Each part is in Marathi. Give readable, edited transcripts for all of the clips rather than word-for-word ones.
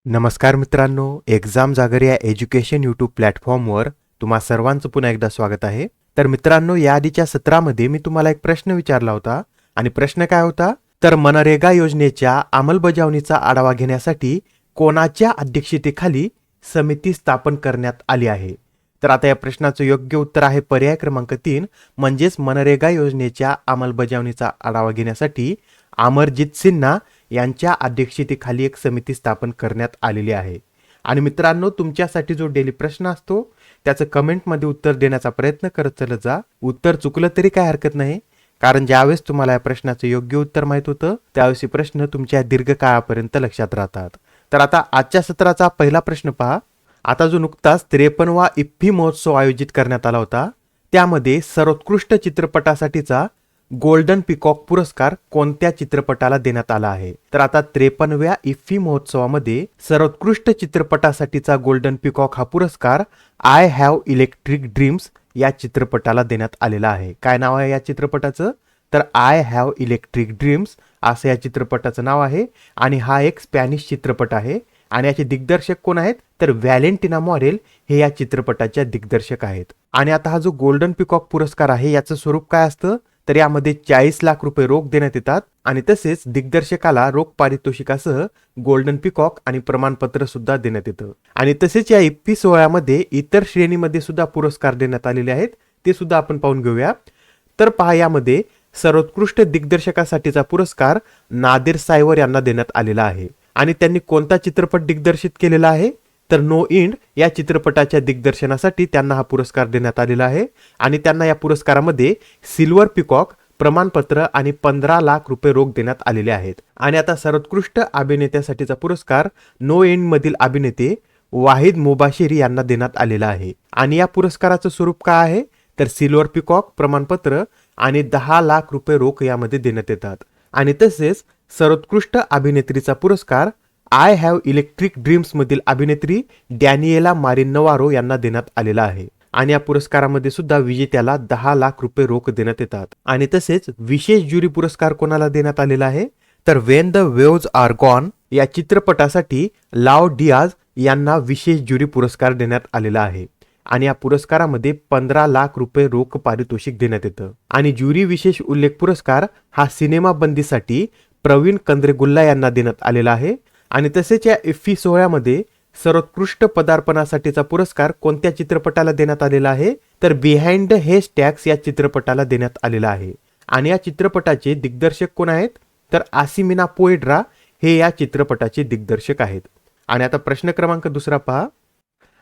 नमस्कार मित्रांनो, एक्झाम जागर या एज्युकेशन यूट्यूब प्लॅटफॉर्मवर तुम्हा सर्वांचं पुन्हा एकदा स्वागत आहे. तर मित्रांनो, या आधीच्या सत्रामध्ये मी तुम्हाला एक प्रश्न विचारला होता आणि प्रश्न काय होता? तर मनरेगा योजनेच्या अंमलबजावणीचा आढावा घेण्यासाठी कोणाच्या अध्यक्षतेखाली समिती स्थापन करण्यात आली आहे? तर आता या प्रश्नाचं योग्य उत्तर आहे पर्याय क्रमांक 3 म्हणजेच मनरेगा योजनेच्या अंमलबजावणीचा आढावा घेण्यासाठी अमरजित सिन्हा यांच्या अध्यक्षतेखाली एक समिती स्थापन करण्यात आलेली आहे. आणि मित्रांनो, तुमच्यासाठी जो डेली प्रश्न असतो त्याचं कमेंटमध्ये उत्तर देण्याचा प्रयत्न करत चलत जा. उत्तर चुकलं तरी काय हरकत नाही, कारण ज्यावेळेस तुम्हाला या प्रश्नाचं योग्य उत्तर माहित होतं त्यावेळेस हे प्रश्न तुमच्या दीर्घकाळापर्यंत लक्षात राहतात. तर आता आजच्या सत्राचा पहिला प्रश्न पहा. आता जो नुकताच 53वा इफ्फी महोत्सव आयोजित करण्यात आला होता त्यामध्ये सर्वोत्कृष्ट चित्रपटासाठीचा गोल्डन पिकॉक पुरस्कार कोणत्या चित्रपटाला देण्यात आला आहे? तर आता 53व्या इफ्फी महोत्सवामध्ये सर्वोत्कृष्ट चित्रपटासाठीचा गोल्डन पिकॉक हा पुरस्कार आय हॅव इलेक्ट्रिक ड्रीम्स या चित्रपटाला देण्यात आलेला आहे. काय नाव आहे या चित्रपटाचं? तर आय हॅव इलेक्ट्रिक ड्रीम्स असं या चित्रपटाचं नाव आहे आणि हा एक स्पॅनिश चित्रपट आहे आणि याचे दिग्दर्शक कोण आहेत? तर व्हॅलेंटिना मॉरेल हे या चित्रपटाच्या दिग्दर्शक आहेत. आणि आता हा जो गोल्डन पिकॉक पुरस्कार आहे याचं स्वरूप काय असतं? तर यामध्ये 40 लाख रुपये रोख देण्यात येतात आणि तसेच दिग्दर्शकाला रोख पारितोषिकासह गोल्डन पिकॉक आणि प्रमाणपत्र सुद्धा देण्यात येतं. आणि तसेच या इफ्फी सोहळ्यामध्ये इतर श्रेणीमध्ये सुद्धा पुरस्कार देण्यात आलेले आहेत, ते सुद्धा आपण पाहून घेऊया. तर पहा, यामध्ये सर्वोत्कृष्ट दिग्दर्शकासाठीचा पुरस्कार नादिर सायवर यांना देण्यात आलेला आहे. आणि त्यांनी कोणता चित्रपट दिग्दर्शित केलेला आहे? तर नो इंड या चित्रपटाच्या दिग्दर्शनासाठी त्यांना हा पुरस्कार देण्यात आलेला आहे आणि त्यांना या पुरस्कारामध्ये सिल्वर पिकॉक, प्रमाणपत्र आणि 15 लाख रुपये रोख देण्यात आलेले आहेत. आणि आता सर्वोत्कृष्ट अभिनेत्यासाठीचा पुरस्कार नो इंड मधील अभिनेते वाहिद मुबाशिरी यांना देण्यात आलेला आहे. आणि या पुरस्काराचं स्वरूप काय आहे? तर सिल्वर पिकॉक, प्रमाणपत्र आणि 10 लाख रुपये रोख यामध्ये देण्यात येतात. आणि तसेच सर्वोत्कृष्ट अभिनेत्रीचा पुरस्कार आय हॅव इलेक्ट्रिक ड्रीम्स मधील अभिनेत्री डॅनिएला मारिन नवारो यांना देण्यात आलेला आहे. आणि या पुरस्कारामध्ये सुद्धा विजेत्याला 10 लाख रुपये रोख देण्यात येतात. आणि तसेच विशेष ज्युरी पुरस्कार कोणाला देण्यात आलेला आहे? तर when the waves are gone या चित्रपटासाठी लाव डियाज यांना विशेष ज्युरी पुरस्कार देण्यात आलेला आहे. आणि या पुरस्कारामध्ये 15 लाख रुपये रोख पारितोषिक देण्यात येतं. आणि ज्युरी विशेष उल्लेख पुरस्कार हा सिनेमा बंदीसाठी प्रवीण कंद्रेगुल्ला यांना देण्यात आलेला आहे. आणि तसेच या इफ्फी सोहळ्यामध्ये सर्वोत्कृष्ट पदार्पणासाठीचा पुरस्कार कोणत्या चित्रपटाला देण्यात आलेला आहे? तर बिहाइंड द हेस्टॅग्स या चित्रपटाला देण्यात आलेला आहे. आणि या चित्रपटाचे दिग्दर्शक कोण आहेत? तर आसिमिना पोएड्रा हे या चित्रपटाचे दिग्दर्शक आहेत. आणि आता प्रश्न क्रमांक दुसरा पहा.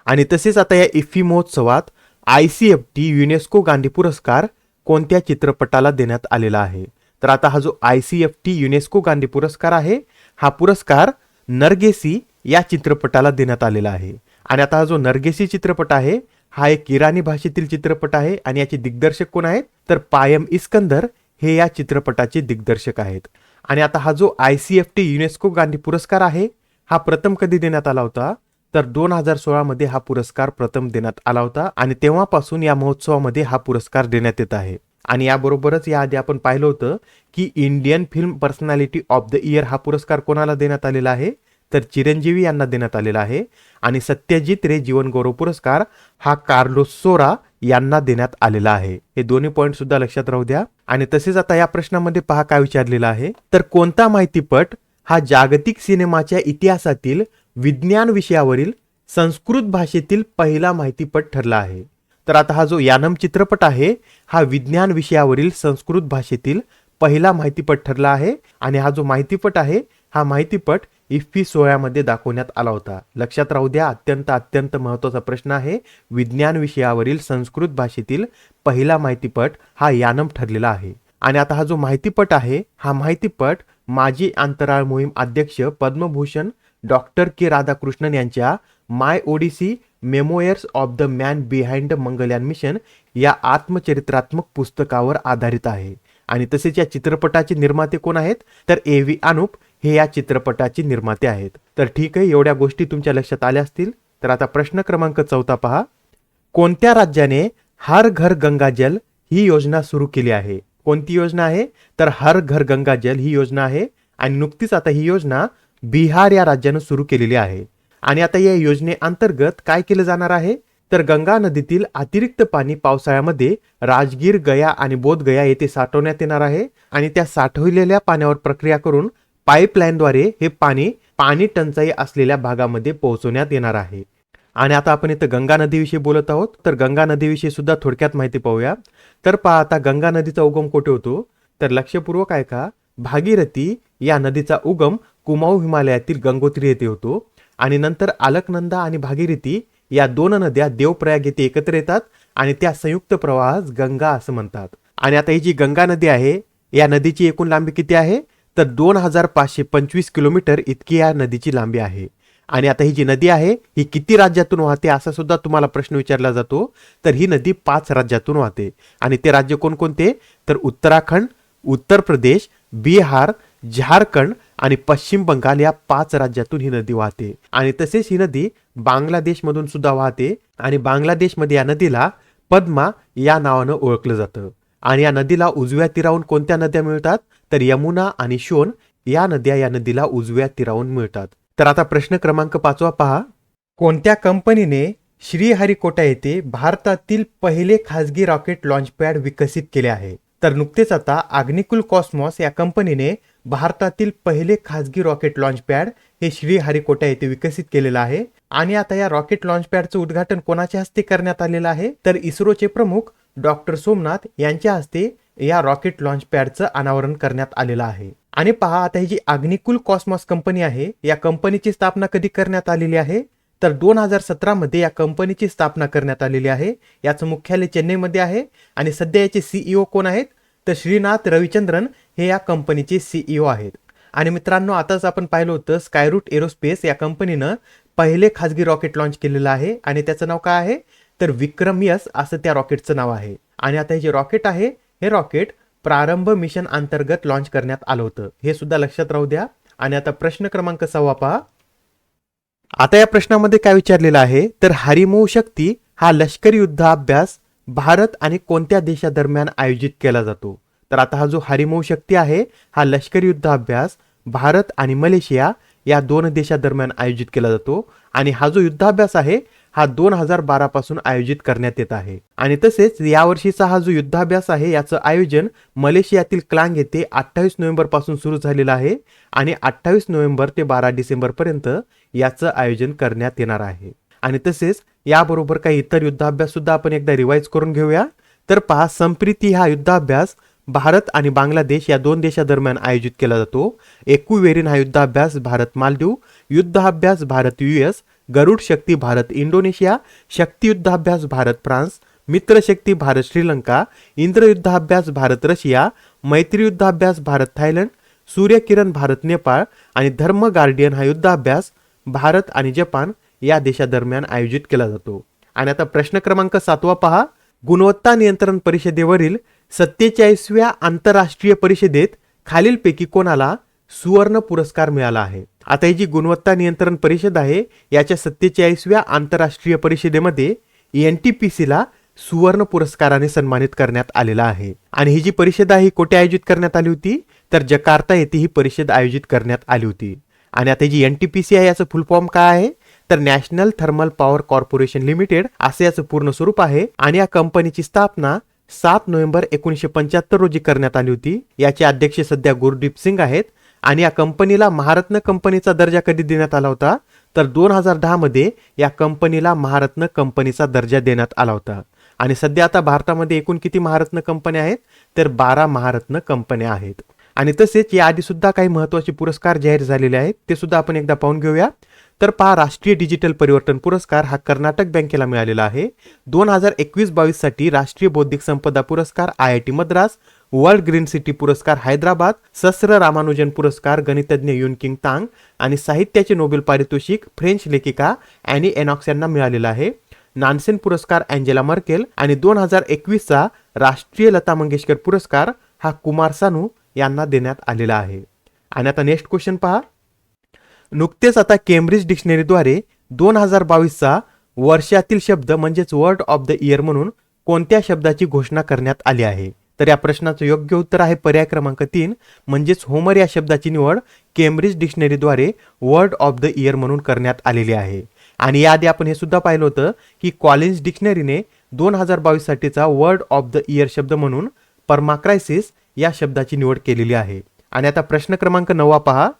आणि तसेच आता या इफ्फी महोत्सवात ICFT युनेस्को गांधी पुरस्कार कोणत्या चित्रपटाला देण्यात आलेला आहे? तर आता हा जो ICFT युनेस्को गांधी पुरस्कार आहे हा पुरस्कार नरगेसी या चित्रपटाला देण्यात आलेला आहे. आणि आता हा जो नरगेसी चित्रपट आहे हा एक इराणी भाषेतील चित्रपट आहे आणि याचे दिग्दर्शक कोण आहेत? तर पायम इस्कंदर हे या चित्रपटाचे दिग्दर्शक आहेत. आणि आता हा जो ICFT युनेस्को गांधी पुरस्कार आहे हा प्रथम कधी देण्यात आला होता? तर 2016 मध्ये हा पुरस्कार प्रथम देण्यात आला होता आणि तेव्हापासून या महोत्सवामध्ये हा पुरस्कार देण्यात येत आहे. आणि याबरोबरच याआधी आपण पाहिलं होतं की Indian film personality of the year हा पुरस्कार कोणाला देण्यात आलेला आहे? तर चिरंजीवी यांना देण्यात आलेला आहे. आणि सत्यजित रे जीवन गौरव पुरस्कार हा कार्लोस सोरा यांना देण्यात आलेला आहे. हे दोन्ही पॉइंट सुद्धा लक्षात राहू द्या. आणि तसेच आता या प्रश्नामध्ये पहा काय विचारलेलं आहे. तर कोणता माहितीपट हा जागतिक सिनेमाच्या इतिहासातील विज्ञान विषयावरील संस्कृत भाषेतील पहिला माहितीपट ठरला आहे? तर आता हा जो यानम चित्रपट आहे हा विज्ञान विषयावरील संस्कृत भाषेतील पहिला माहितीपट ठरला आहे. आणि हा जो माहितीपट आहे हा माहितीपट इफ्फी सोहळ्यामध्ये दाखवण्यात आला होता. लक्षात राहू द्या, अत्यंत महत्त्वाचा प्रश्न आहे. विज्ञान विषयावरील संस्कृत भाषेतील पहिला माहितीपट हा यानम ठरलेला आहे. आणि आता हा जो माहितीपट आहे हा माहितीपट माजी अंतराळ मोहीम अध्यक्ष पद्मभूषण डॉक्टर के राधाकृष्णन यांच्या my odyssey memoirs of the man behind Mangalyaan mission या आत्मचरित्रात्मक पुस्तकावर आधारित आहे. आणि तसेच या चित्रपटाचे निर्माते कोण आहेत? तर AV अनुप हे या चित्रपटाचे निर्माते आहेत. तर ठीक आहे, एवढ्या गोष्टी तुमच्या लक्षात आल्या असतील. तर आता प्रश्न क्रमांक 4 पहा. कोणत्या राज्याने हर घर गंगा जल ही योजना सुरू केली आहे? कोणती योजना आहे? तर हर घर गंगा जल ही योजना आहे. आणि नुकतीच आता ही योजना बिहार या राज्यानं सुरू केलेली आहे. आणि आता या योजनेअंतर्गत काय केलं जाणार आहे, तर गंगा नदीतील अतिरिक्त पाणी पावसाळ्यामध्ये राजगीर, गया आणि बोधगया येथे साठवण्यात येणार आहे आणि त्या साठवलेल्या पाण्यावर प्रक्रिया करून पाईपलाईनद्वारे हे पाणी टंचाई असलेल्या भागामध्ये पोहोचवण्यात येणार आहे. आणि आता आपण इथं गंगा नदीविषयी बोलत आहोत, तर गंगा नदीविषयी सुद्धा थोडक्यात माहिती पाहूया. तर पहा, आता गंगा नदीचा उगम कुठे होतो, तर लक्षपूर्वक ऐका. भागीरथी या नदीचा उगम कुमाऊ हिमालयातील गंगोत्री येथे होतो आणि नंतर अलकनंदा आणि भागीरथी या दोन नद्या देवप्रयाग येथे एकत्र येतात आणि त्या संयुक्त प्रवाहास गंगा असं म्हणतात. आणि आता ही जी गंगा नदी आहे, या नदीची एकूण लांबी किती आहे, तर 2525 किलोमीटर इतकी या नदीची लांबी आहे. आणि आता ही जी नदी आहे ही किती राज्यातून वाहते असा सुद्धा तुम्हाला प्रश्न विचारला जातो. तर ही नदी 5 राज्यातून वाहते आणि ते राज्य कोणकोणते, तर उत्तराखंड, उत्तर प्रदेश, बिहार, झारखंड आणि पश्चिम बंगाल या 5 राज्यातून ही नदी वाहते. आणि तसेच ही नदी बांगलादेश मधून सुद्धा वाहते आणि बांगलादेशमध्ये या नदीला पद्मा या नावानं ओळखलं जातं. आणि या नदीला उजव्या तीरावरून कोणत्या नद्या मिळतात, तर यमुना आणि शोन या नद्या या नदीला उजव्या तीरावरून मिळतात. तर आता प्रश्न क्रमांक 5 पहा. कोणत्या कंपनीने श्रीहरिकोटा येथे भारतातील पहिले खासगी रॉकेट लॉन्चपॅड विकसित केले आहे, तर नुकतेच आता अग्निकुल कॉस्मॉस या कंपनीने भारतातील पहिले खासगी रॉकेट लॉन्चपॅड हे श्रीहरिकोटा येथे विकसित केलेलं आहे. आणि आता या रॉकेट लॉन्चपॅडचं उद्घाटन कोणाच्या हस्ते करण्यात आलेलं आहे, तर इस्रोचे प्रमुख डॉक्टर सोमनाथ यांच्या हस्ते या रॉकेट लॉन्चपॅडचं अनावरण करण्यात आलेलं आहे. आणि पहा, आता ही जी अग्निकुल कॉस्मॉस कंपनी आहे, या कंपनीची स्थापना कधी करण्यात आलेली आहे, तर 2017 मध्ये या कंपनीची स्थापना करण्यात आलेली आहे. याचं मुख्यालय चेन्नईमध्ये आहे आणि सध्या याचे सीईओ कोण आहेत, तर श्रीनाथ रविचंद्रन हे या कंपनीचे सीईओ आहेत. आणि मित्रांनो, आताच आपण पाहिलं होतं स्कायरूट एरोस्पेस या कंपनीनं पहिले खासगी रॉकेट लॉन्च केलेलं आहे आणि त्याचं नाव काय आहे, तर विक्रम यस असं त्या रॉकेटचं नाव आहे. आणि आता हे जे रॉकेट आहे, हे रॉकेट प्रारंभ मिशन अंतर्गत लॉन्च करण्यात आलं होतं, हे सुद्धा लक्षात राहू द्या. आणि आता प्रश्न क्रमांक 6 पहा. आता या प्रश्नामध्ये काय विचारलेलं आहे, तर हरिमोह शक्ती हा लष्करी युद्ध अभ्यास भारत आणि कोणत्या देशादरम्यान आयोजित केला जातो. तर आता हा जो हरिमोह शक्ती आहे, हा लष्करी युद्ध अभ्यास भारत आणि मलेशिया या 2 देशादरम्यान आयोजित केला जातो. आणि हा जो युद्धाभ्यास आहे हा 2012 पासून आयोजित करण्यात येत आहे. आणि तसेच यावर्षीचा हा जो युद्धाभ्यास आहे याचं आयोजन मलेशियातील क्लांग येथे 28 नोव्हेंबर पासून सुरू झालेलं आहे आणि 28 नोव्हेंबर ते 12 डिसेंबर पर्यंत याचं आयोजन करण्यात येणार आहे. आणि तसेच याबरोबर काही इतर युद्धाभ्यास सुद्धा आपण एकदा रिवाइज करून घेऊया. तर पहा, संप्रीती हा युद्धाभ्यास भारत आणि बांगलादेश या 2 देशादरम्यान आयोजित केला जातो. एक्विवेरिन हा युद्धाभ्यास भारत मालदीव, युद्धाभ्यास भारत यूएस, गरुड शक्ती भारत इंडोनेशिया, शक्ती युद्धाभ्यास भारत फ्रान्स, मित्र शक्ती भारत श्रीलंका, इंद्र युद्धाभ्यास भारत रशिया, मैत्री युद्धाभ्यास भारत थायलंड, सूर्यकिरण भारत नेपाळ आणि धर्म गार्डियन हा युद्धाभ्यास भारत आणि जपान या देशादरम्यान आयोजित केला जातो. आणि आता प्रश्न क्रमांक 7 पहा. गुणवत्ता नियंत्रण परिषदेवरील 47व्या आंतरराष्ट्रीय परिषदेत खालीलपैकी कोणाला सुवर्ण पुरस्कार मिळाला आहे. आता ही जी गुणवत्ता नियंत्रण परिषद आहे, याच्या 47व्या आंतरराष्ट्रीय परिषदेमध्ये एनटीपीसीला सुवर्ण पुरस्काराने सन्मानित करण्यात आलेला आहे. आणि ही जी परिषद आहे कुठे आयोजित करण्यात आली होती, तर जकार्ता येथे ही परिषद आयोजित करण्यात आली होती. आणि आता जी एनटीपीसी आहे याचं फुल फॉर्म काय आहे, तर national thermal power corporation limited असे याचं पूर्ण स्वरूप आहे. आणि या कंपनीची स्थापना 7 नोव्हेंबर 1975 रोजी करण्यात आली होती. याचे अध्यक्ष सध्या गुरदीप सिंग आहेत. आणि या कंपनीला महारत्न कंपनीचा दर्जा कधी देण्यात आला होता, तर 2010 मध्ये या कंपनीला महारत्न कंपनीचा दर्जा देण्यात आला होता. आणि सध्या आता भारतामध्ये एकूण किती महारत्न कंपन्या आहेत, तर 12 महारत्न कंपन्या आहेत. आणि तसेच या आधी सुद्धा काही महत्त्वाचे पुरस्कार जाहीर झालेले आहेत, ते सुद्धा आपण एकदा पाहून घेऊया. तर पहा, राष्ट्रीय डिजिटल परिवर्तन पुरस्कार हा कर्नाटक बँकेला मिळालेला आहे. 2021-22 साठी राष्ट्रीय बौद्धिक संपदा पुरस्कार IIT Madras, world green city पुरस्कार हैदराबाद, सहस्र रामानुजन पुरस्कार गणितज्ञ युनकिंग तांग आणि साहित्याचे नोबेल पारितोषिक फ्रेंच लेखिका ॲनी एनॉक्स यांना मिळालेला आहे. नानसेन पुरस्कार अँजेला मर्केल आणि 2021चा राष्ट्रीय लता मंगेशकर पुरस्कार हा कुमार सानू यांना देण्यात आलेला आहे. आणि आता नेक्स्ट क्वेश्चन पहा. नुकतेच आता केम्ब्रिज डिक्शनरीद्वारे 2022चा वर्षातील शब्द म्हणजेच वर्ड ऑफ द इयर म्हणून कोणत्या शब्दाची घोषणा करण्यात आली आहे. तर या प्रश्नाचं योग्य उत्तर आहे पर्याय क्रमांक 3, म्हणजेच होमर या शब्दाची निवड केम्ब्रिज डिक्शनरीद्वारे वर्ड ऑफ द इयर म्हणून करण्यात आलेली आहे. आणि याआधी आपण हे सुद्धा पाहिलं होतं की कॉलिन्स डिक्शनरीने 2022 साठीचा वर्ड ऑफ द इयर शब्द म्हणून पर्माक्रायसिस या शब्दाची निवड केलेली आहे. आणि आता प्रश्न क्रमांक 9 पहा.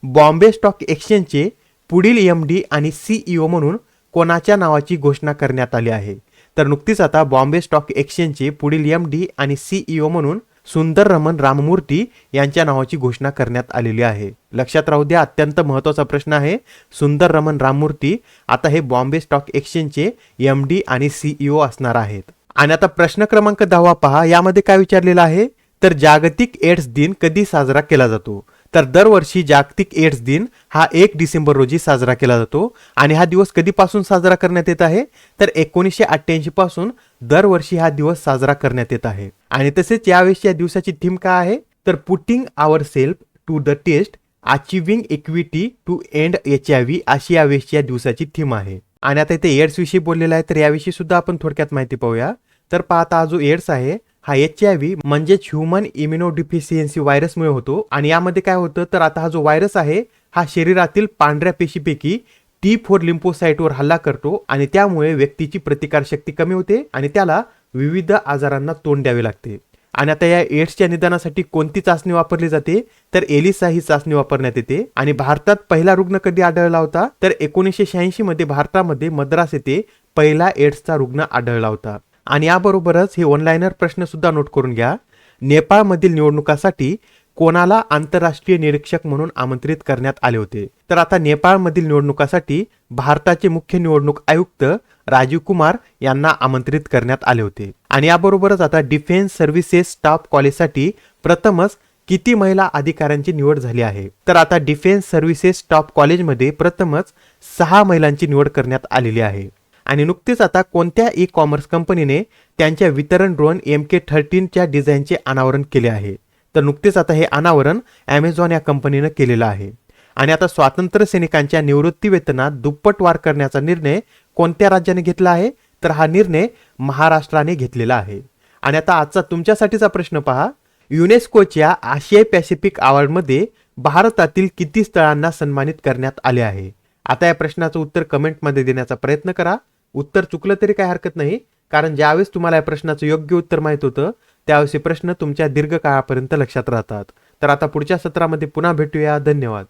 बॉम्बे स्टॉक एक्सचेंजचे पुढील MD आणि CEO म्हणून कोणाच्या नावाची घोषणा करण्यात आली आहे? तर नुकतीच आता बॉम्बे स्टॉक एक्सचेंजचे पुढील MD आणि CEO म्हणून सुंदर रमन राममूर्ती यांच्या नावाची घोषणा करण्यात आलेली आहे. लक्षात राहू द्या, अत्यंत महत्त्वाचा प्रश्न आहे. सुंदर रमन राममूर्ती आता हे बॉम्बे स्टॉक एक्सचेंजचे MD आणि CEO असणार आहेत. आणि आता प्रश्न क्रमांक 10 पहा. यामध्ये काय विचारलेलं आहे? तर जागतिक एड्स दिन कधी साजरा केला जातो? तर दरवर्षी जागतिक एड्स दिन हा 1 डिसेंबर रोजी साजरा केला जातो. आणि हा दिवस कधीपासून साजरा करण्यात येत आहे? तर 1988 पासून दरवर्षी हा दिवस साजरा करण्यात येत आहे. आणि तसेच यावेळी या दिवसाची थीम काय आहे? तर putting our self to the test, achieving equity to end HIV अशी यावेळी या दिवसाची थीम आहे. आणि आता इथे एड्स विषयी बोललेला आहे, तर याविषयी सुद्धा आपण थोडक्यात माहिती पाहूया. तर पाहता, हा जो एड्स आहे हा HIV म्हणजेच ह्युमन इम्युनोडिफिशियन्सी व्हायरसमुळे होतो. आणि यामध्ये काय होतं, तर आता हा जो व्हायरस आहे हा शरीरातील पांढऱ्या पेशीपैकी T4 लिम्फोसाइटवर हल्ला करतो आणि त्यामुळे व्यक्तीची प्रतिकारशक्ती कमी होते आणि त्याला विविध आजारांना तोंड द्यावे लागते. आणि आता या एड्सच्या निदानासाठी कोणती चाचणी वापरली जाते? तर एलिसा ही चाचणी वापरण्यात येते. आणि भारतात पहिला रुग्ण कधी आढळला होता? तर 1986 मध्ये भारतामध्ये मद्रास येथे पहिला एड्सचा रुग्ण आढळला होता. आणि याबरोबरच हे ऑनलाइनर प्रश्न सुद्धा नोट करून घ्या. नेपाळमधील निवडणुकासाठी कोणाला आंतरराष्ट्रीय निरीक्षक म्हणून आमंत्रित करण्यात आले होते? तर आता नेपाळमधील निवडणुकासाठी भारताचे मुख्य निवडणूक आयुक्त राजीव कुमार यांना आमंत्रित करण्यात आले होते. आणि याबरोबरच आता डिफेन्स सर्व्हिसेस स्टाफ कॉलेजसाठी प्रथमच किती महिला अधिकाऱ्यांची निवड झाली आहे? तर आता डिफेन्स सर्व्हिसेस स्टाफ कॉलेजमध्ये प्रथमच 6 महिलांची निवड करण्यात आलेली आहे. आणि नुकतेच आता कोणत्या ई-कॉमर्स कंपनीने त्यांच्या वितरण ड्रोन MK13 च्या डिझाईनचे अनावरण केले आहे? तर नुकतेच आता हे अनावरण Amazon या कंपनीने केलेलं आहे. आणि आता स्वातंत्र्य सैनिकांच्या निवृत्ती वेतनात दुप्पट वाढ करण्याचा निर्णय कोणत्या राज्याने घेतला आहे? तर हा निर्णय महाराष्ट्राने घेतलेला आहे. आणि आता आजचा तुमच्यासाठीचा प्रश्न पहा. युनेस्कोच्या आशिया पॅसिफिक अवॉर्डमध्ये भारतातील किती स्थळांना सन्मानित करण्यात आले आहे? आता या प्रश्नाचं उत्तर कमेंटमध्ये देण्याचा प्रयत्न करा. उत्तर चुकलं तरी काही हरकत नाही, कारण ज्यावेळेस तुम्हाला या प्रश्नाचं योग्य उत्तर माहित होतं त्यावेळेस हे प्रश्न तुमच्या दीर्घकाळापर्यंत लक्षात राहतात. तर आता पुढच्या सत्रामध्ये पुन्हा भेटूया. धन्यवाद.